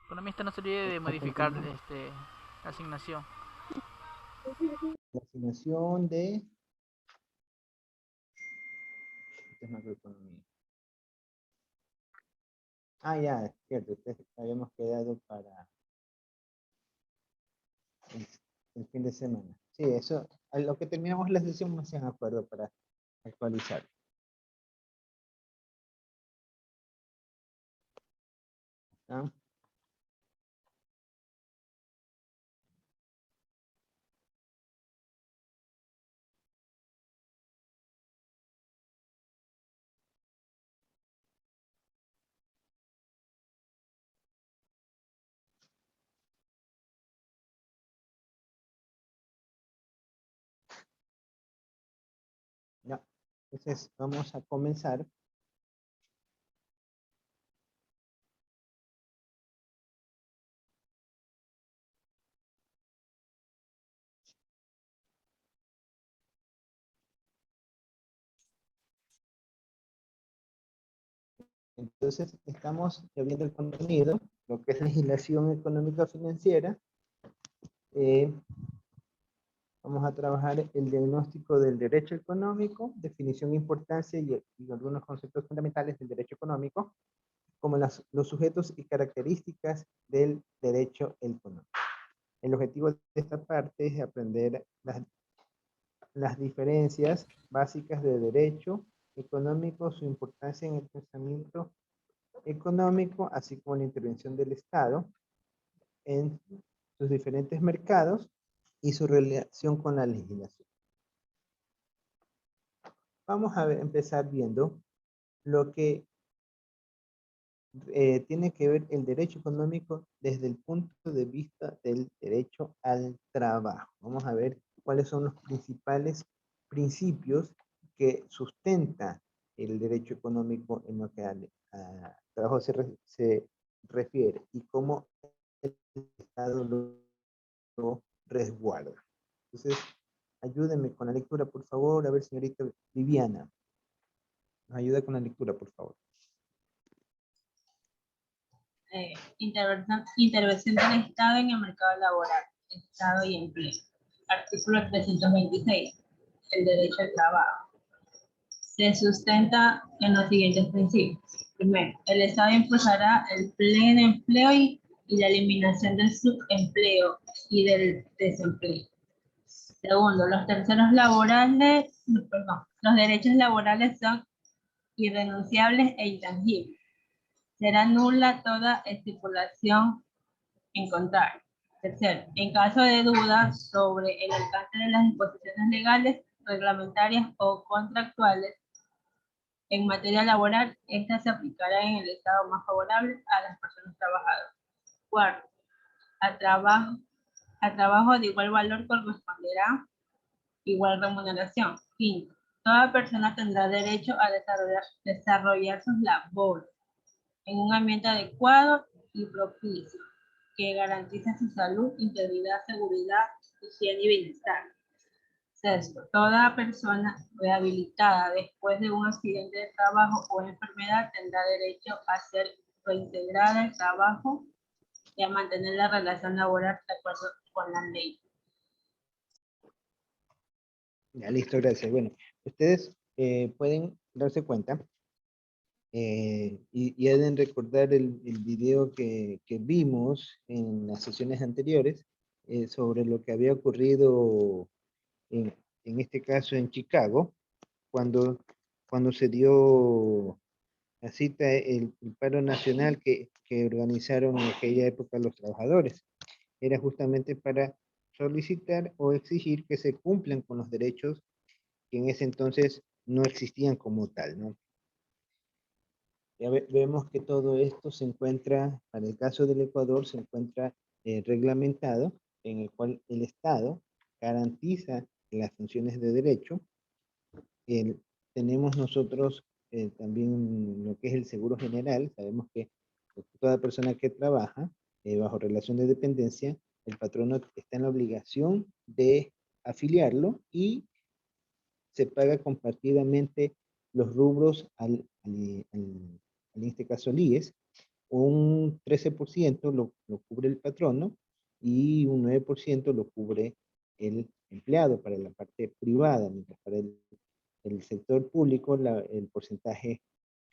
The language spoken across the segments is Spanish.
Economista no se olvide de modificar la asignación. La asignación de macroeconomía. Ah, ya, es cierto, habíamos quedado para el, el fin de semana. Sí, eso, a lo que terminamos la sesión me hacían acuerdo para actualizar. ¿Ah? Ya. Entonces, vamos a comenzar. Entonces, estamos viendo el contenido, lo que es legislación económica financiera. Vamos a trabajar el diagnóstico del derecho económico, definición, importancia y algunos conceptos fundamentales del derecho económico, como los sujetos y características del derecho económico. El objetivo de esta parte es aprender las diferencias básicas de derecho económico, su importancia en el pensamiento económico, así como la intervención del Estado en sus diferentes mercados y su relación con la legislación. Vamos a empezar viendo lo que tiene que ver el derecho económico desde el punto de vista del derecho al trabajo. Vamos a ver cuáles son los principales principios que sustenta el derecho económico en lo que al trabajo se refiere y cómo el Estado lo resguarda. Entonces, ayúdenme con la lectura, por favor. A ver, señorita Viviana, nos ayuda con la lectura, por favor. Intervención del Estado en el mercado laboral, Estado y empleo. Artículo 326. El derecho al trabajo. Se sustenta en los siguientes principios. Primero, el Estado impulsará el pleno empleo y la eliminación del subempleo y del desempleo. Segundo, los derechos laborales son irrenunciables e intangibles. Será nula toda estipulación en contrario. Tercero, en caso de dudas sobre el alcance de las disposiciones legales, reglamentarias o contractuales en materia laboral, esta se aplicará en el estado más favorable a las personas trabajadoras. Cuarto, a trabajo de igual valor corresponderá igual remuneración. Quinto, toda persona tendrá derecho a desarrollar sus labores en un ambiente adecuado y propicio, que garantice su salud, integridad, seguridad, higiene y bienestar. Sexto, toda persona rehabilitada después de un accidente de trabajo o enfermedad tendrá derecho a ser reintegrada al trabajo y a mantener la relación laboral de acuerdo con la ley. Ya, listo, gracias. Bueno, ustedes pueden darse cuenta y deben recordar el video que vimos en las sesiones anteriores sobre lo que había ocurrido en este caso en Chicago, cuando, cuando se dio la cita, el paro nacional que organizaron en aquella época los trabajadores. Era justamente para solicitar o exigir que se cumplan con los derechos que en ese entonces no existían como tal, ¿no? Ya vemos que todo esto se encuentra, para el caso del Ecuador, se encuentra reglamentado, en el cual el Estado garantiza las funciones de derecho. Tenemos nosotros también lo que es el seguro general. Sabemos que toda persona que trabaja bajo relación de dependencia, el patrono está en la obligación de afiliarlo y se paga compartidamente los rubros en este caso al IES, un 13% lo cubre el patrono y un 9% lo cubre el empleado para la parte privada, mientras para el sector público el porcentaje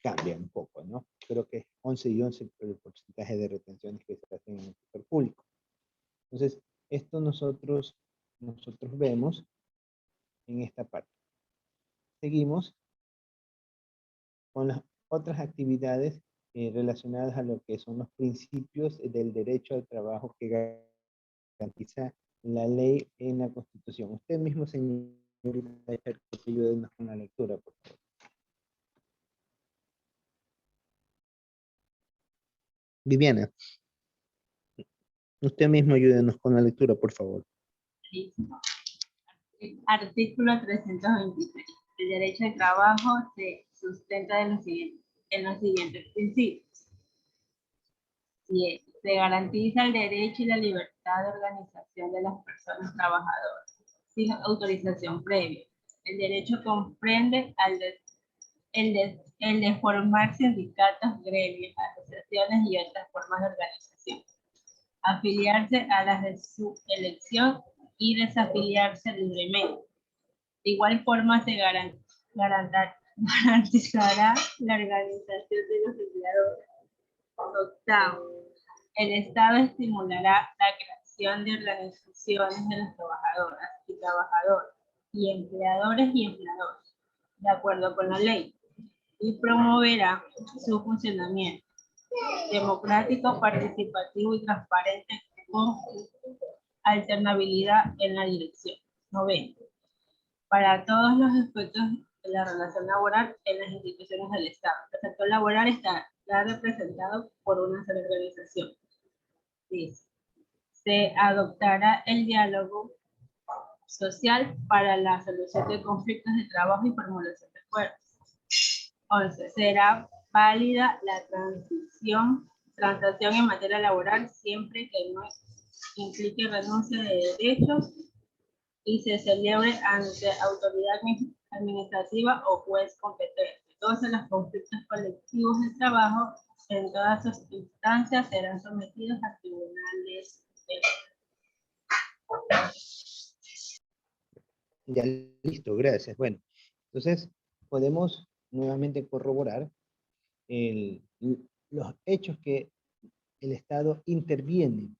cambia un poco, ¿no? Creo que es 11 y 11 el porcentaje de retenciones que se hacen en el sector público. Entonces, esto nosotros vemos en esta parte. Seguimos con las otras actividades relacionadas a lo que son los principios del derecho al trabajo que garantiza la ley en la Constitución. Usted mismo, señorita, ayúdenos con la lectura, por favor. Viviana, usted mismo ayúdenos con la lectura, por favor. Artículo 323. El derecho al trabajo se sustenta en los siguientes principios. 10. Se garantiza el derecho y la libertad de organización de las personas trabajadoras, sin autorización previa. El derecho comprende el de formar sindicatos, gremios, asociaciones y otras formas de organización. Afiliarse a las de su elección y desafiliarse libremente. De igual forma se garantizará la organización de los empleadores. Octavo, el Estado estimulará la creación de organizaciones de las trabajadoras y trabajadores, y empleadores y empleadores, de acuerdo con la ley, y promoverá su funcionamiento democrático, participativo y transparente con alternabilidad en la dirección. 9. Para todos los efectos de la relación laboral en las instituciones del Estado. El sector laboral está representado por una sola organización. 10. Se adoptará el diálogo social para la solución de conflictos de trabajo y formulación de acuerdos. 11. Será válida la transacción en materia laboral siempre que no implique renuncia de derechos y se celebre ante autoridad administrativa o juez competente. Todos los conflictos colectivos de trabajo en todas sus instancias serán sometidos a tribunales. Ya listo, gracias. Bueno, entonces podemos nuevamente corroborar los hechos que el Estado interviene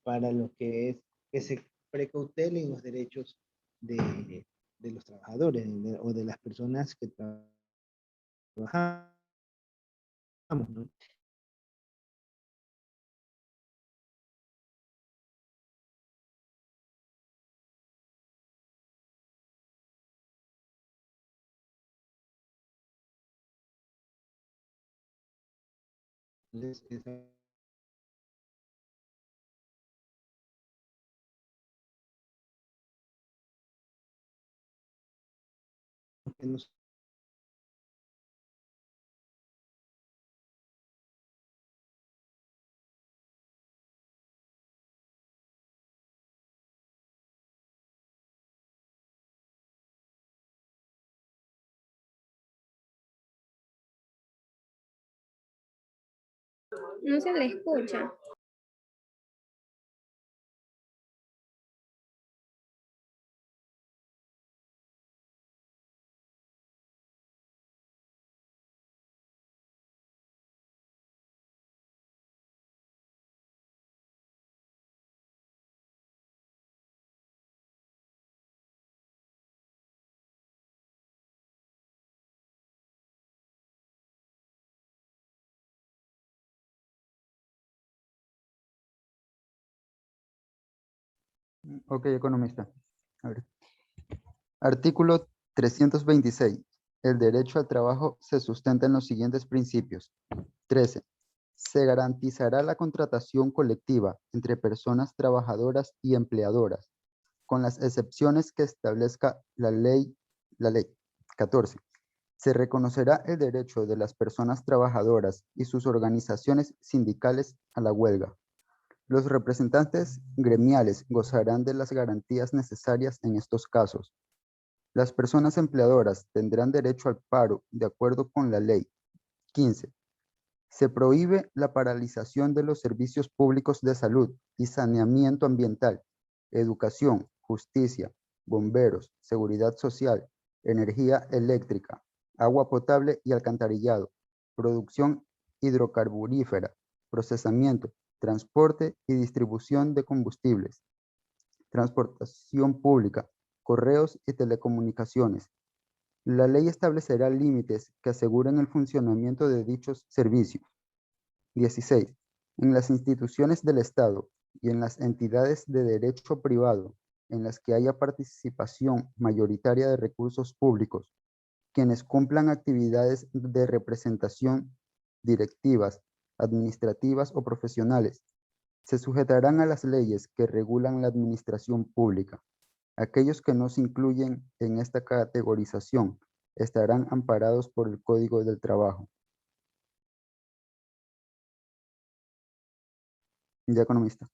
para lo que es que se precautelen los derechos de los trabajadores o de las personas que trabajamos, ¿no? Entonces, que nos No se le escucha. Ok, economista. A ver. Artículo 326. El derecho al trabajo se sustenta en los siguientes principios. 13. Se garantizará la contratación colectiva entre personas trabajadoras y empleadoras, con las excepciones que establezca la ley. 14. Se reconocerá el derecho de las personas trabajadoras y sus organizaciones sindicales a la huelga. Los representantes gremiales gozarán de las garantías necesarias en estos casos. Las personas empleadoras tendrán derecho al paro de acuerdo con la ley. 15. Se prohíbe la paralización de los servicios públicos de salud y saneamiento ambiental, educación, justicia, bomberos, seguridad social, energía eléctrica, agua potable y alcantarillado, producción hidrocarburífera, procesamiento, transporte y distribución de combustibles, transportación pública, correos y telecomunicaciones. La ley establecerá límites que aseguren el funcionamiento de dichos servicios. 16. En las instituciones del Estado y en las entidades de derecho privado en las que haya participación mayoritaria de recursos públicos, quienes cumplan actividades de representación directivas, administrativas o profesionales, se sujetarán a las leyes que regulan la administración pública. Aquellos que no se incluyen en esta categorización estarán amparados por el Código del Trabajo. Ya, economista.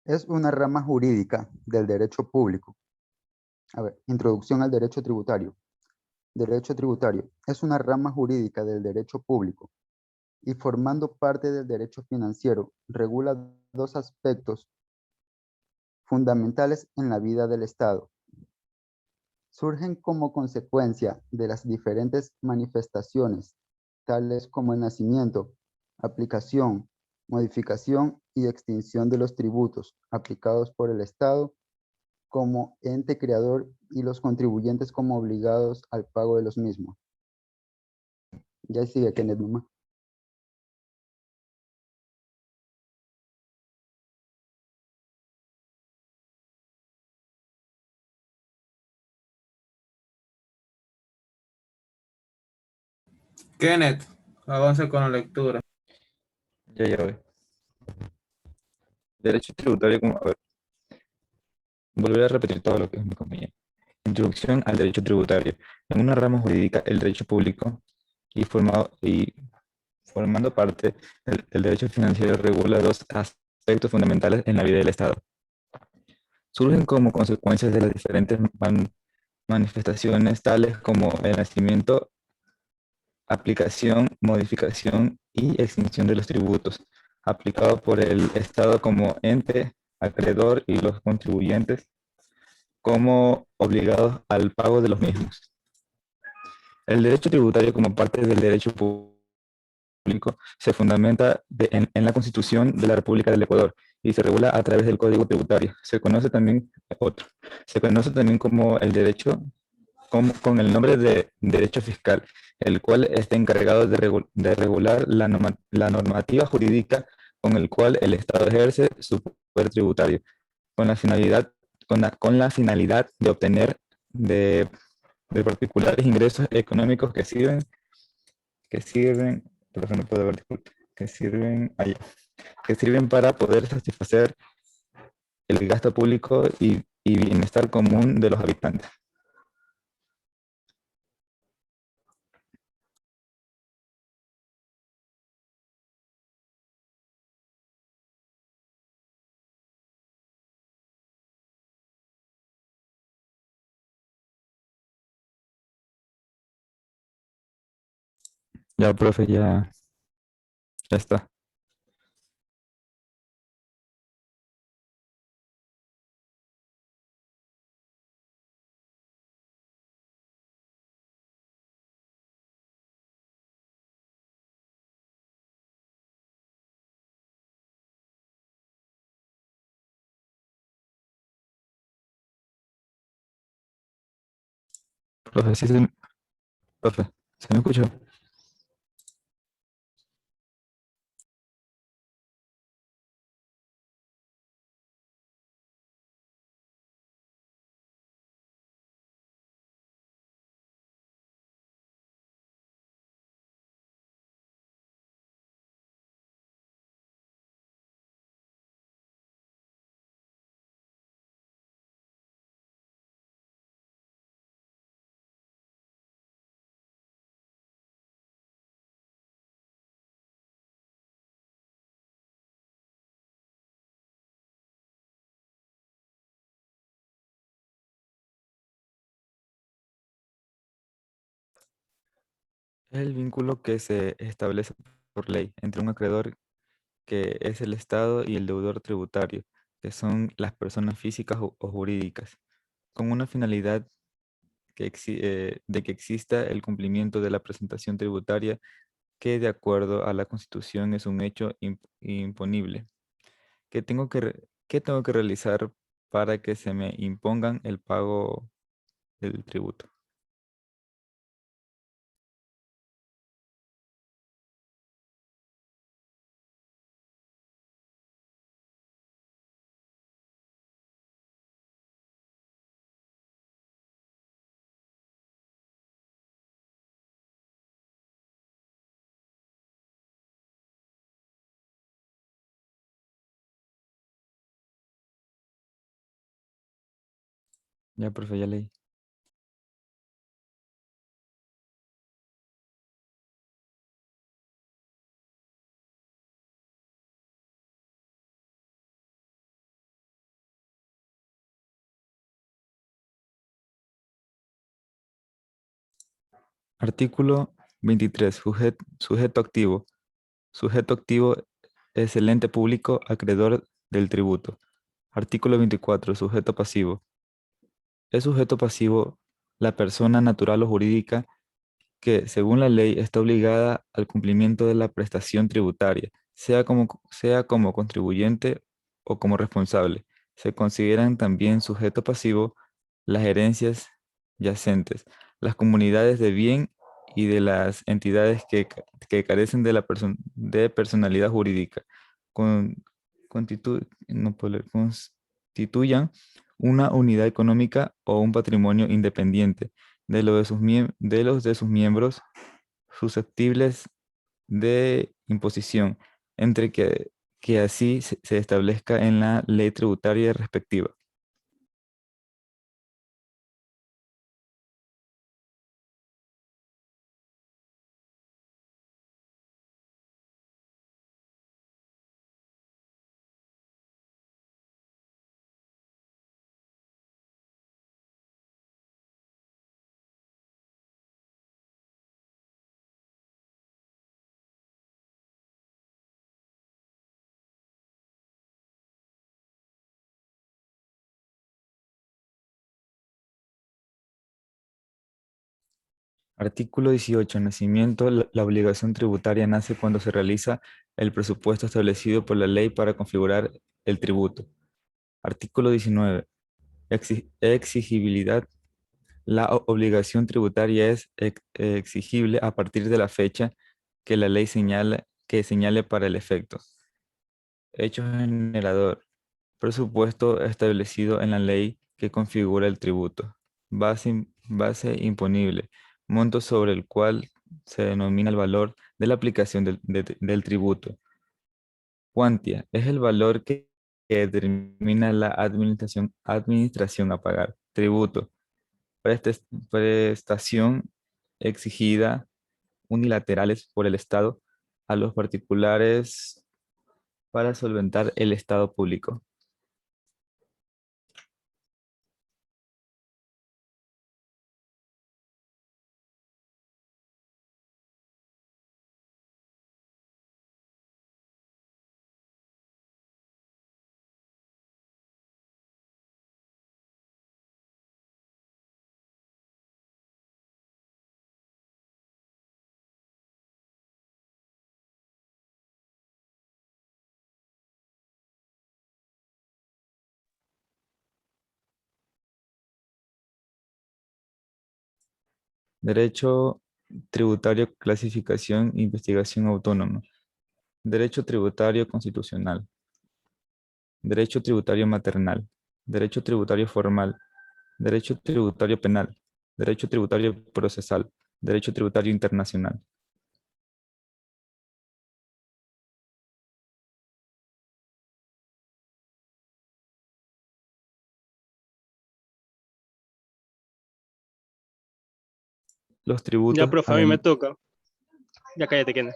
Es una rama jurídica del derecho público. A ver, introducción al derecho tributario. Derecho tributario es una rama jurídica del derecho público y formando parte del derecho financiero, regula dos aspectos fundamentales en la vida del Estado. Surgen como consecuencia de las diferentes manifestaciones, tales como el nacimiento, aplicación, modificación y extinción de los tributos aplicados por el Estado como ente creador y los contribuyentes como obligados al pago de los mismos. Ya sigue Kenneth nomás. Kenneth, avance con la lectura. Ya voy. Derecho tributario como... A ver, volver a repetir todo lo que es mi compañero. Introducción al derecho tributario. En una rama jurídica, el derecho público y formando parte del derecho financiero regula dos aspectos fundamentales en la vida del Estado. Surgen como consecuencias de las diferentes manifestaciones tales como el nacimiento, aplicación, modificación y extinción de los tributos aplicados por el Estado como ente acreedor y los contribuyentes como obligados al pago de los mismos. El derecho tributario como parte del derecho público se fundamenta en la Constitución de la República del Ecuador y se regula a través del Código Tributario. Se conoce también como el derecho con el nombre de derecho fiscal, el cual está encargado de regular la normativa jurídica con el cual el Estado ejerce su poder tributario, con la finalidad de obtener de particulares ingresos económicos perdón, no puedo ver, disculpe, que sirven para poder satisfacer el gasto público y bienestar común de los habitantes. Ya, profe, ya está. Profe, profe, ¿se me escucha? Es el vínculo que se establece por ley entre un acreedor, que es el Estado, y el deudor tributario, que son las personas físicas o jurídicas, con una finalidad de que exista el cumplimiento de la presentación tributaria, que de acuerdo a la Constitución es un hecho imponible. ¿Qué tengo que realizar para que se me impongan el pago del tributo? Ya, profe, ya leí. Artículo 23. Sujeto activo. Sujeto activo es el ente público acreedor del tributo. Artículo 24. Sujeto pasivo. Es sujeto pasivo la persona natural o jurídica que, según la ley, está obligada al cumplimiento de la prestación tributaria, sea como contribuyente o como responsable. Se consideran también sujeto pasivo las herencias yacentes, las comunidades de bien y de las entidades que carecen de personalidad jurídica, con- no puedo leer, constituyan una unidad económica o un patrimonio independiente de los de sus miembros susceptibles de imposición, entre que así se establezca en la ley tributaria respectiva. Artículo 18. Nacimiento. La obligación tributaria nace cuando se realiza el presupuesto establecido por la ley para configurar el tributo. Artículo 19. Exigibilidad. La obligación tributaria es exigible a partir de la fecha que la ley señale para el efecto. Hecho generador. Presupuesto establecido en la ley que configura el tributo. Base imponible. Monto sobre el cual se denomina el valor de la aplicación del tributo. Cuantia. Es el valor que determina la administración a pagar. Tributo. Prestación exigida unilaterales por el Estado a los particulares para solventar el Estado público. Derecho tributario, clasificación e investigación autónoma. Derecho tributario constitucional. Derecho tributario maternal. Derecho tributario formal. Derecho tributario penal. Derecho tributario procesal. Derecho tributario internacional. Los Ya, tributos, profe, a mí me toca. Ya cállate, Kenneth.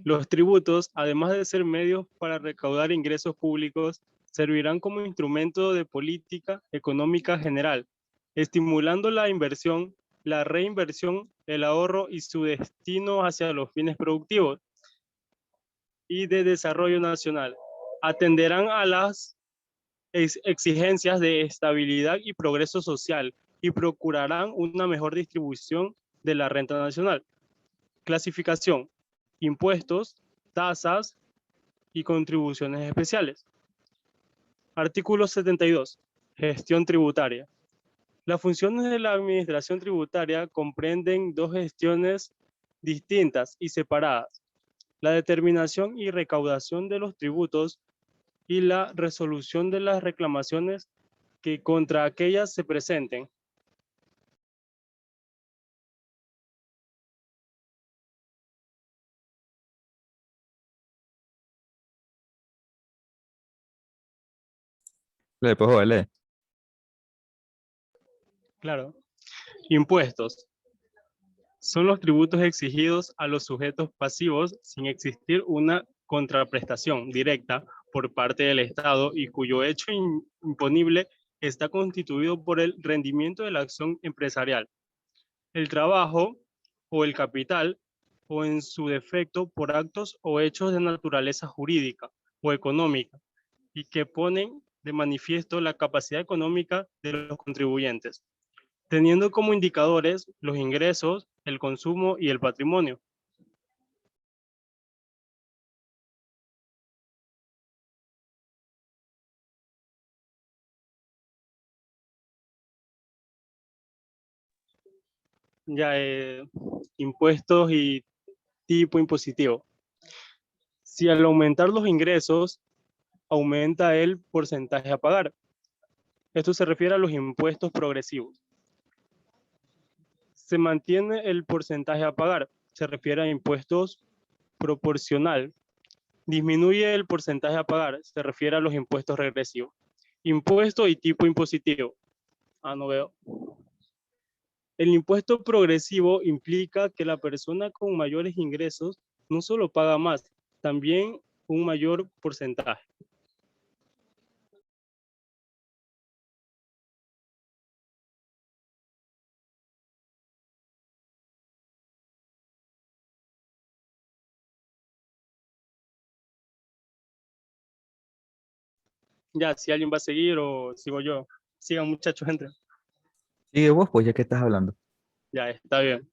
Los tributos, además de ser medios para recaudar ingresos públicos, servirán como instrumento de política económica general, estimulando la inversión la reinversión, el ahorro y su destino hacia los fines productivos y de desarrollo nacional. Atenderán a las exigencias de estabilidad y progreso social y procurarán una mejor distribución de la renta nacional. Clasificación: impuestos, tasas y contribuciones especiales. Artículo 72. Gestión tributaria. Las funciones de la administración tributaria comprenden dos gestiones distintas y separadas: la determinación y recaudación de los tributos y la resolución de las reclamaciones que contra aquellas se presenten. Le puedo leer. Claro. Impuestos. Son los tributos exigidos a los sujetos pasivos sin existir una contraprestación directa por parte del Estado y cuyo hecho imponible está constituido por el rendimiento de la acción empresarial, el trabajo o el capital, o en su defecto por actos o hechos de naturaleza jurídica o económica, y que ponen de manifiesto la capacidad económica de los contribuyentes, teniendo como indicadores los ingresos, el consumo y el patrimonio. Ya, impuestos y tipo impositivo. Si al aumentar los ingresos, aumenta el porcentaje a pagar. Esto se refiere a los impuestos progresivos. Se mantiene el porcentaje a pagar. Se refiere a impuestos proporcional. Disminuye el porcentaje a pagar. Se refiere a los impuestos regresivos. Impuesto y tipo impositivo. No veo. El impuesto progresivo implica que la persona con mayores ingresos no solo paga más, también un mayor porcentaje. Ya, si alguien va a seguir o sigo yo. Sigan, muchachos, entre. Sigue vos, pues ya que estás hablando. Ya, está bien.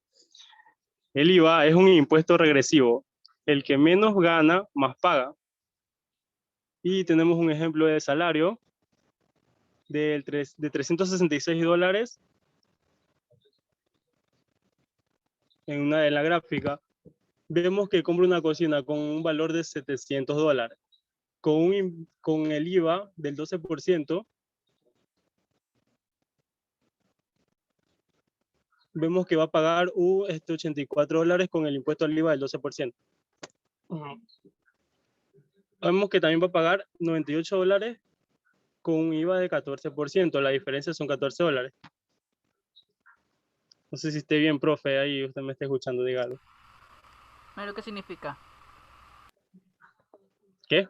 El IVA es un impuesto regresivo. El que menos gana, más paga. Y tenemos un ejemplo de salario de $366 en la gráfica. Vemos que compra una cocina con un valor de $700. Con el IVA del 12%, vemos que va a pagar $84 con el impuesto al IVA del 12%. Vemos que también va a pagar $98 con un IVA de 14%. La diferencia son $14. No sé si esté bien, profe, ahí usted me está escuchando, dígalo. ¿Pero qué significa? ¿Qué?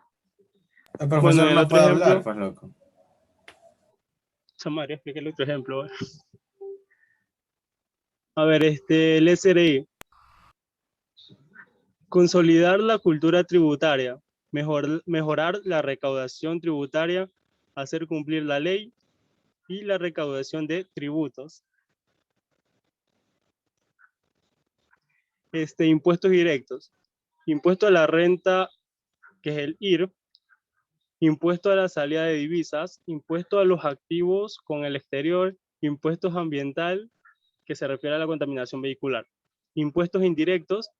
El profesor el no otro puede ejemplo, hablar, pues loco. María, explique el otro ejemplo. A ver, el SRI. Consolidar la cultura tributaria, mejorar la recaudación tributaria, hacer cumplir la ley y la recaudación de tributos. Impuestos directos. Impuesto a la renta, que es el IR. Impuesto a la salida de divisas. Impuesto a los activos con el exterior. Impuestos ambiental, que se refiere a la contaminación vehicular. Impuestos indirectos,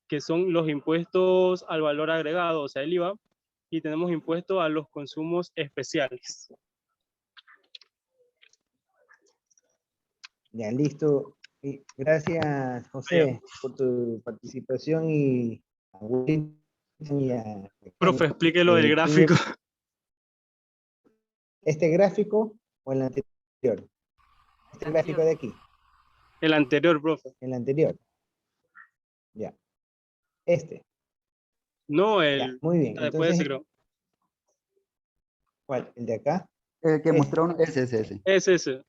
que son los impuestos al valor agregado, o sea, el IVA. Y tenemos impuestos a los consumos especiales. Ya, listo. Gracias, José, por tu participación y a Wilson y a Profe, explique lo del ¿quién gráfico. este gráfico o el anterior? Este gráfico de aquí, El anterior, profe. el anterior. Ya. Este. No, Ya, muy bien. después de ese, Entonces, creo. ¿cuál? ¿El de acá? El que Este. mostró ese. Es ese.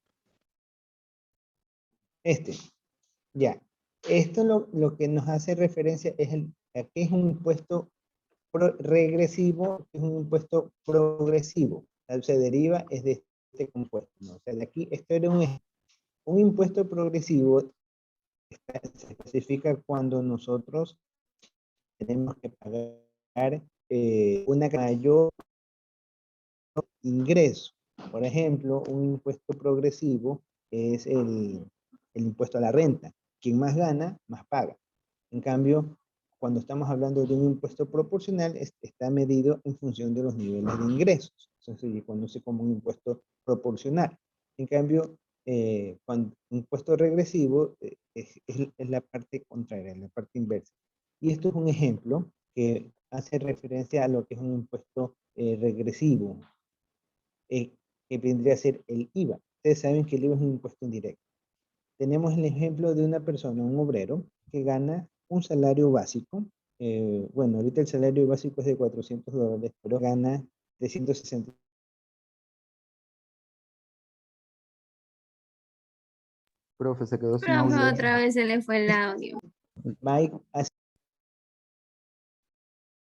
Ya. Esto lo que nos hace referencia es a que es un impuesto regresivo, es un impuesto progresivo. Se deriva es de este compuesto, ¿no? O sea, de aquí, esto era un impuesto progresivo, se especifica cuando nosotros tenemos que pagar una mayor ingreso. Por ejemplo, un impuesto progresivo es el impuesto a la renta. Quien más gana, más paga. En cambio, cuando estamos hablando de un impuesto proporcional, está medido en función de los niveles de ingresos. Entonces se conoce como un impuesto proporcional. En cambio, cuando un impuesto regresivo es la parte contraria, la parte inversa. Y esto es un ejemplo que hace referencia a lo que es un impuesto regresivo, que vendría a ser el IVA. Ustedes saben que el IVA es un impuesto indirecto. Tenemos el ejemplo de una persona, un obrero, que gana un salario básico. Bueno, ahorita el salario básico es de $400, pero gana 360. Profe, se quedó sin Profe, audio. otra vez se le fue el audio. Mike,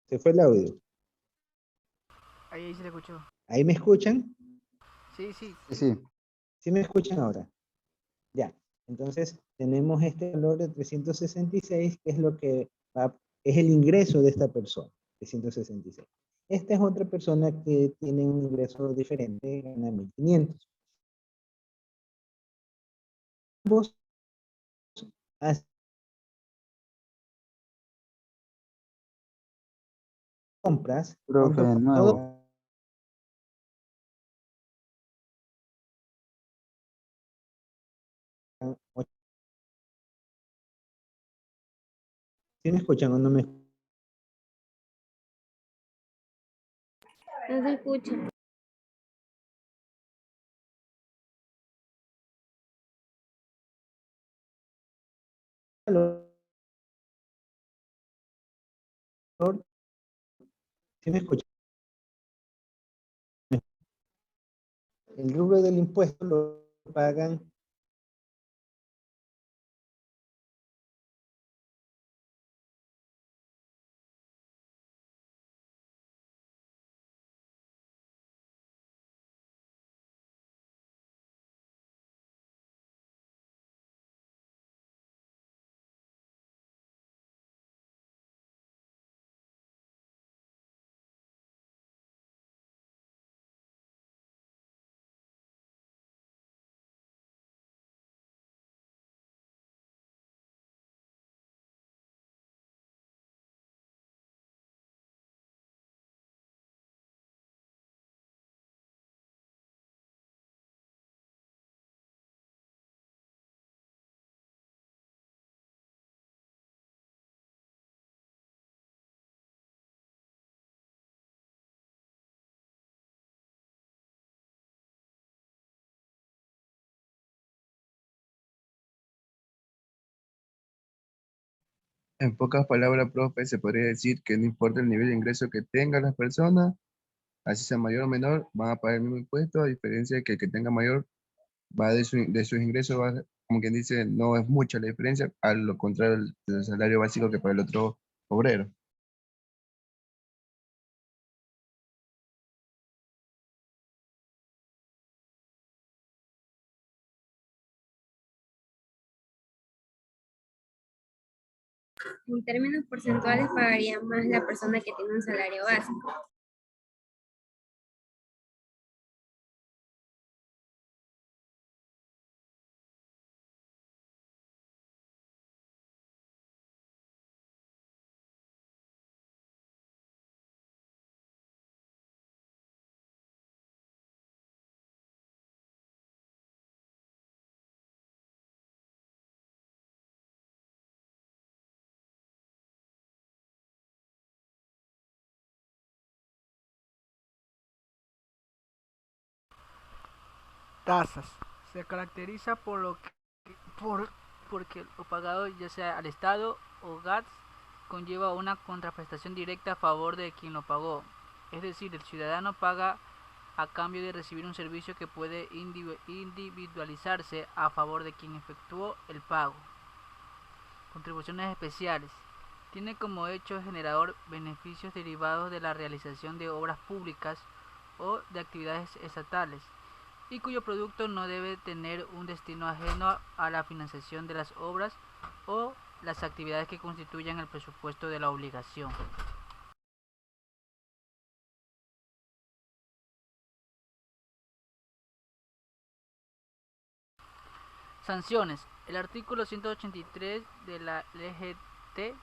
se fue el audio. Ahí se le escuchó. ¿Ahí me escuchan? Sí, sí. Sí, sí. ¿Sí me escuchan ahora? Ya. Entonces, tenemos este valor de 366, que es lo que es el ingreso de esta persona, 366. Esta es otra persona que tiene un ingreso diferente, gana 1.500. Ambos hacen compras. Profe, de nuevo. ¿Sí me escuchan o no me escuchan? No se escucha. ¿Sí me escuchan? El rubro del impuesto lo pagan En pocas palabras, profe, se podría decir que no importa el nivel de ingreso que tengan las personas, así sea mayor o menor, van a pagar el mismo impuesto, a diferencia de que el que tenga mayor va de sus ingresos, va, como quien dice, no es mucha la diferencia, a lo contrario del salario básico que para el otro obrero. En términos porcentuales pagaría más la persona que tiene un salario básico. Tasas. Se caracteriza por lo que, por, porque lo pagado ya sea al Estado o GATS conlleva una contraprestación directa a favor de quien lo pagó. Es decir, el ciudadano paga a cambio de recibir un servicio que puede individualizarse a favor de quien efectuó el pago. Contribuciones especiales. Tiene como hecho generador beneficios derivados de la realización de obras públicas o de actividades estatales, y cuyo producto no debe tener un destino ajeno a la financiación de las obras o las actividades que constituyan el presupuesto de la obligación. Sanciones. El artículo 183 de la LGT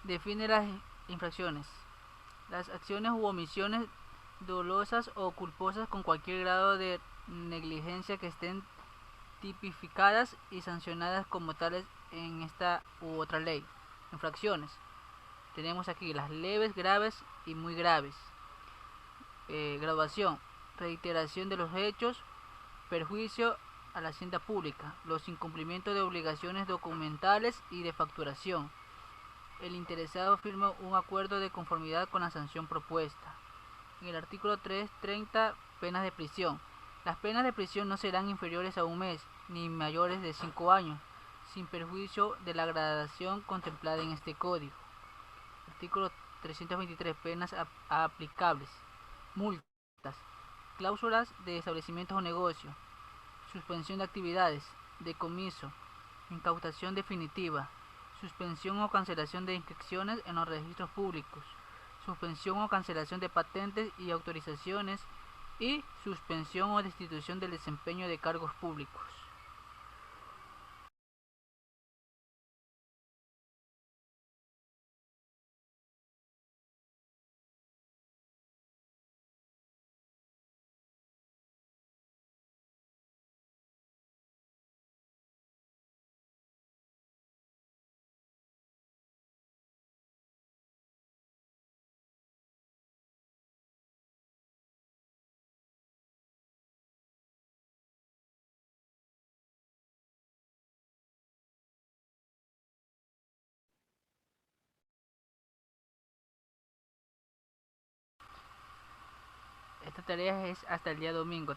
define las infracciones: las acciones u omisiones dolosas o culposas con cualquier grado de negligencia que estén tipificadas y sancionadas como tales en esta u otra ley. Infracciones. Tenemos aquí las leves, graves y muy graves. Graduación. Reiteración de los hechos, perjuicio a la hacienda pública, los incumplimientos de obligaciones documentales y de facturación. El interesado firma un acuerdo de conformidad con la sanción propuesta. En el artículo 330, penas de prisión. Las penas de prisión no serán inferiores a un mes, ni mayores de 5 años, sin perjuicio de la gradación contemplada en este código. Artículo 323, penas aplicables. Multas. Cláusulas de establecimientos o negocios. Suspensión de actividades, decomiso, incautación definitiva, suspensión o cancelación de inscripciones en los registros públicos, suspensión o cancelación de patentes y autorizaciones y suspensión o destitución del desempeño de cargos públicos. Esta tarea es hasta el día domingo.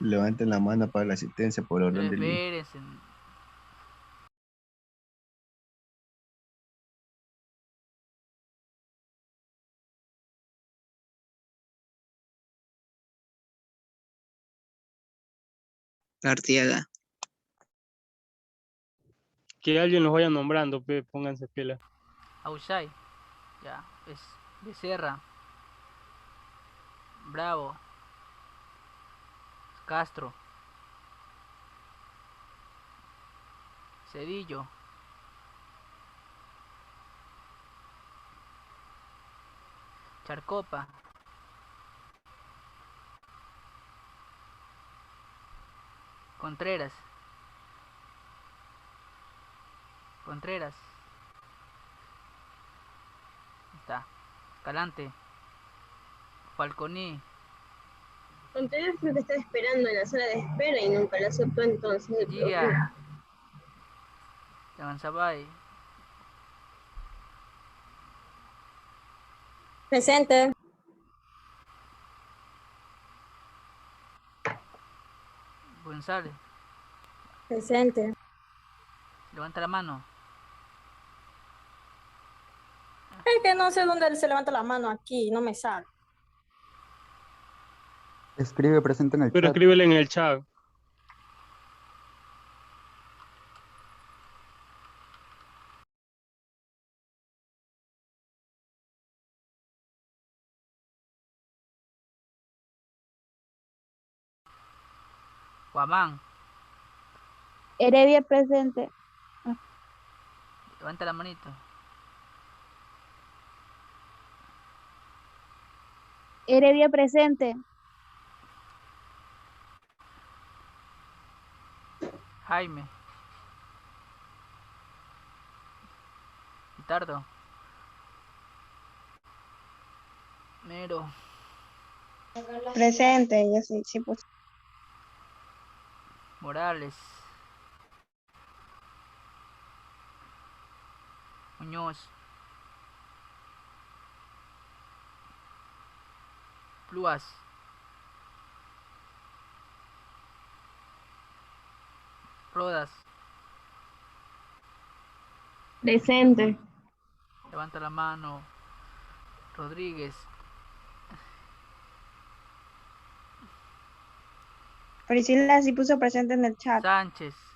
Levanten la mano para la asistencia por orden del día. Espérense. Arteaga, Que alguien los vaya nombrando, pónganse pila. Aushay. Ya. Es Becerra. Bravo. Castro. Cedillo. Charcopa. Contreras. Contreras. Ahí está. Calante. Falconi. Contreras creo que está esperando en la sala de espera y nunca lo aceptó, entonces el Gia. Yamanzabay. Presente. González. Presente. Levanta la mano. Es que no sé dónde se levanta la mano aquí, no me sale. Escribe presente en el Pero chat. escríbele en el chat. Guamán, Heredia presente. levanta la manito. Heredia presente. Jaime. Ricardo. Mero. Presente, yo sí puse. Morales. Muñoz. Pluas. Rodas. Presente. Levanta la mano. Rodríguez. Priscila sí puso presente en el chat. Sánchez.